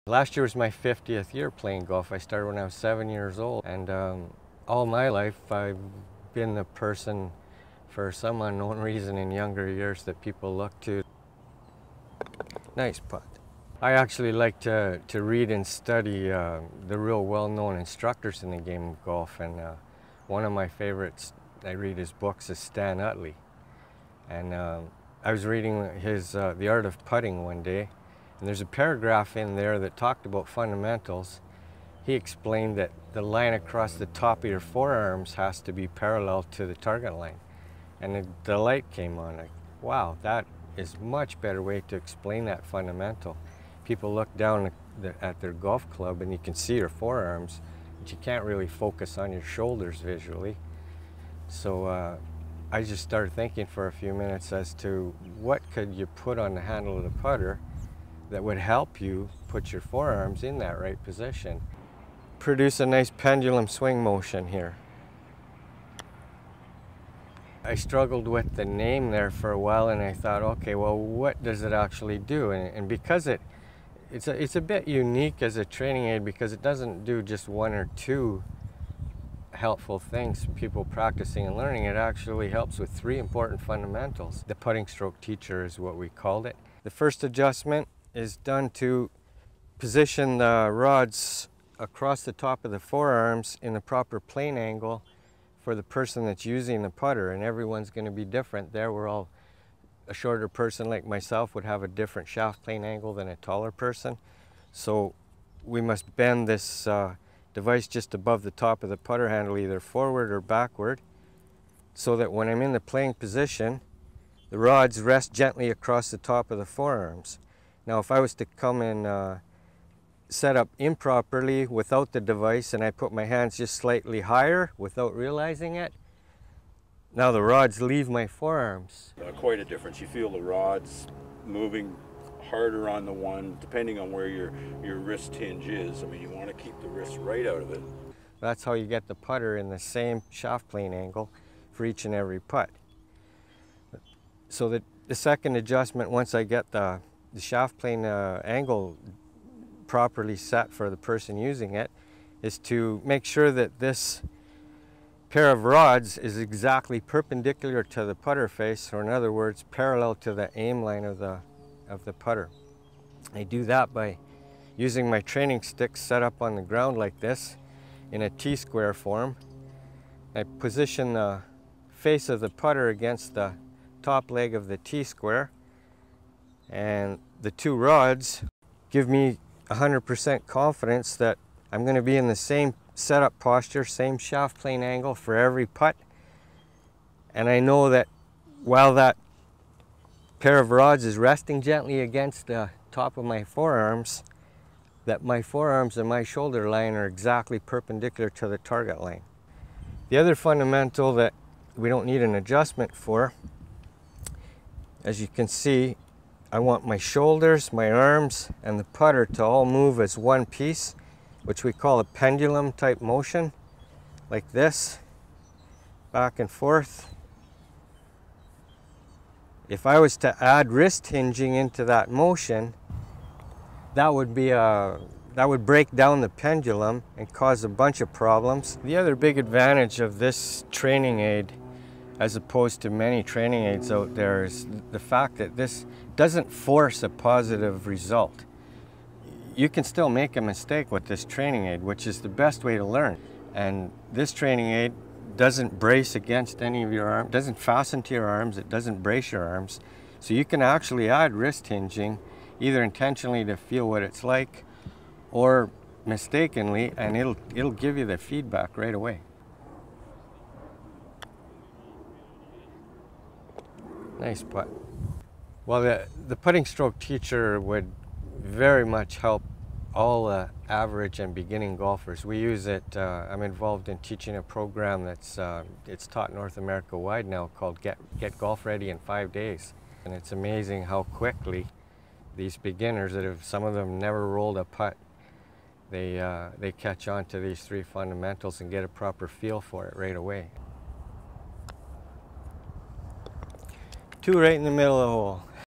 Last year was my 50th year playing golf. I started when I was 7 years old, and all my life I've been the person, for some unknown reason in younger years, that people look to. Nice putt. I actually like to read and study the real well-known instructors in the game of golf, and one of my favorites, I read his books, is Stan Utley. And I was reading his The Art of Putting one day, and there's a paragraph in there that talked about fundamentals. He explained that the line across the top of your forearms has to be parallel to the target line. And the light came on, like, wow, that is a much better way to explain that fundamental. People look down at their golf club and you can see your forearms, but you can't really focus on your shoulders visually. So I just started thinking for a few minutes as to what could you put on the handle of the putter that would help you put your forearms in that right position. Produce a nice pendulum swing motion here. I struggled with the name there for a while, and I thought, okay, well, what does it actually do? And because it's a bit unique as a training aid, because it doesn't do just one or two helpful things people practicing and learning. It actually helps with three important fundamentals. The putting stroke teacher is what we called it. The first adjustment is done to position the rods across the top of the forearms in the proper plane angle for the person that's using the putter, and everyone's going to be different there. A shorter person like myself would have a different shaft plane angle than a taller person, so we must bend this device just above the top of the putter handle, either forward or backward, so that when I'm in the playing position, the rods rest gently across the top of the forearms. Now, if I was to come and set up improperly without the device, and I put my hands just slightly higher without realizing it, now the rods leave my forearms. Quite a difference. You feel the rods moving harder on the one, depending on where your wrist hinge is. I mean, you want to keep the wrist right out of it. That's how you get the putter in the same shaft plane angle for each and every putt. So the second adjustment, once I get the shaft plane angle properly set for the person using it, is to make sure that this pair of rods is exactly perpendicular to the putter face, or in other words, parallel to the aim line of the putter. I do that by using my training stick set up on the ground like this in a T-square form. I position the face of the putter against the top leg of the T-square, and the two rods give me 100% confidence that I'm going to be in the same setup posture, same shaft plane angle for every putt. And I know that while that pair of rods is resting gently against the top of my forearms, that my forearms and my shoulder line are exactly perpendicular to the target line. The other fundamental that we don't need an adjustment for, as you can see, I want my shoulders, my arms, and the putter to all move as one piece, which we call a pendulum type motion, like this, back and forth. If I was to add wrist hinging into that motion, that would break down the pendulum and cause a bunch of problems. The other big advantage of this training aid, as opposed to many training aids out there, is the fact that this doesn't force a positive result. You can still make a mistake with this training aid, which is the best way to learn. And this training aid doesn't brace against any of your arms, doesn't fasten to your arms, it doesn't brace your arms. So you can actually add wrist hinging, either intentionally to feel what it's like, or mistakenly, and it'll give you the feedback right away. Nice putt. Well, the putting stroke teacher would very much help all average and beginning golfers. We use it, I'm involved in teaching a program that's it's taught North America wide now, called Get Golf Ready in 5 days. And it's amazing how quickly these beginners that have, some of them never rolled a putt, they catch on to these three fundamentals and get a proper feel for it right away. Two right in the middle of the hole.